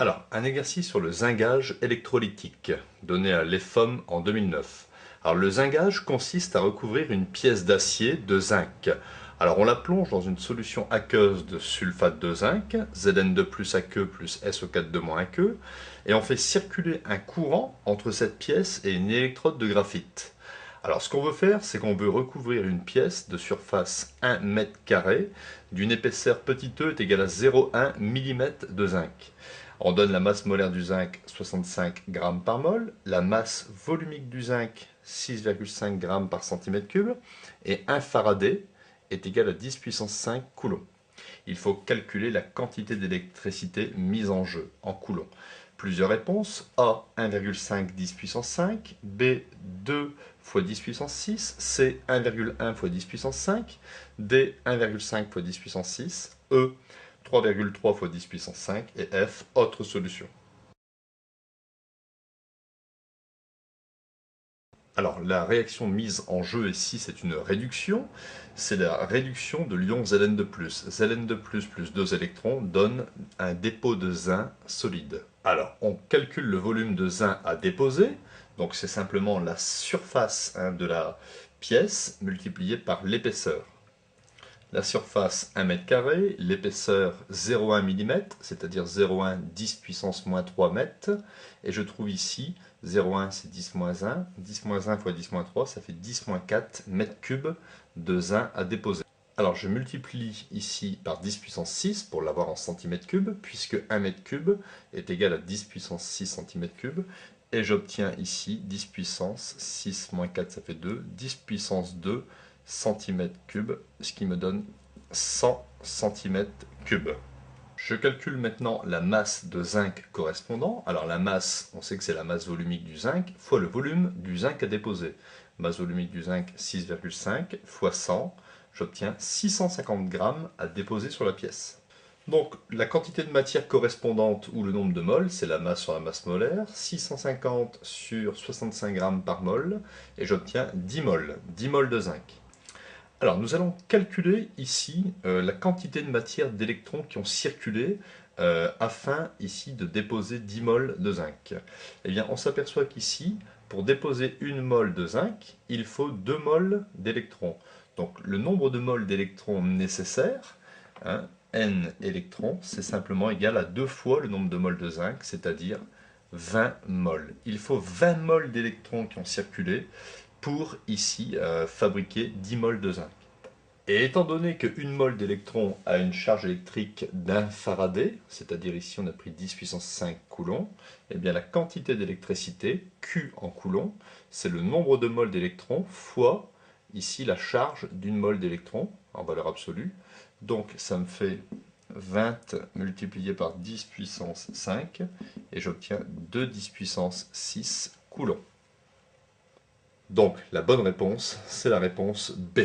Alors, un exercice sur le zingage électrolytique, donné à l'EFOM en 2009. Alors, le zingage consiste à recouvrir une pièce d'acier de zinc. Alors, on la plonge dans une solution aqueuse de sulfate de zinc, Zn2 plus Aq plus SO4 Aq, et on fait circuler un courant entre cette pièce et une électrode de graphite. Alors, ce qu'on veut faire, c'est qu'on veut recouvrir une pièce de surface 1 mètre carré d'une épaisseur petit e est égale à 0,1 mm de zinc. On donne la masse molaire du zinc 65 g par mol, la masse volumique du zinc 6,5 g par cm3 et 1 farad est égal à 10 puissance 5 coulombs. Il faut calculer la quantité d'électricité mise en jeu en coulombs. Plusieurs réponses. A 1,5 10 puissance 5, B 2 fois 10 puissance 6, C 1,1 fois 10 puissance 5, D 1,5 fois 10 puissance 6, E 3,3 fois 10 puissance 5 et F autre solution. Alors, la réaction mise en jeu ici, c'est une réduction. C'est la réduction de l'ion Zn2+. Zn2+, plus 2 électrons donne un dépôt de zinc solide. Alors, on calcule le volume de zinc à déposer. Donc, c'est simplement la surface de la pièce multipliée par l'épaisseur. La surface 1 mètre carré, l'épaisseur 0,1 mm, c'est-à-dire 0,1 10 puissance moins 3 mètres. Et je trouve ici 0,1 c'est 10 moins 1, 10 moins 1 fois 10 moins 3, ça fait 10 moins 4 mètres cubes de zinc à déposer. Alors je multiplie ici par 10 puissance 6 pour l'avoir en centimètres cubes, puisque 1 mètre cube est égal à 10 puissance 6 centimètres cubes. Et j'obtiens ici 10 puissance 6 moins 4, ça fait 2, 10 puissance 2 cm3, ce qui me donne 100 cm3. Je calcule maintenant la masse de zinc correspondant. Alors la masse, on sait que c'est la masse volumique du zinc, fois le volume du zinc à déposer. Masse volumique du zinc 6,5 fois 100, j'obtiens 650 grammes à déposer sur la pièce. Donc la quantité de matière correspondante ou le nombre de moles, c'est la masse sur la masse molaire, 650 sur 65 grammes par mol, et j'obtiens 10 moles de zinc. Alors, nous allons calculer ici la quantité de matière d'électrons qui ont circulé afin ici de déposer 10 moles de zinc. Eh bien, on s'aperçoit qu'ici, pour déposer 1 mol de zinc, il faut 2 moles d'électrons. Donc, le nombre de moles d'électrons nécessaires, hein, N électrons, c'est simplement égal à 2 fois le nombre de moles de zinc, c'est-à-dire 20 moles. Il faut 20 moles d'électrons qui ont circulé pour ici fabriquer 10 moles de zinc. Et étant donné que 1 mol d'électron a une charge électrique d'1 farad, c'est-à-dire ici on a pris 10 puissance 5 coulombs, eh bien la quantité d'électricité, Q en coulombs, c'est le nombre de moles d'électrons fois ici la charge d'1 mol d'électron en valeur absolue. Donc ça me fait 20 multiplié par 10 puissance 5 et j'obtiens 2 10 puissance 6 coulombs. Donc la bonne réponse, c'est la réponse B.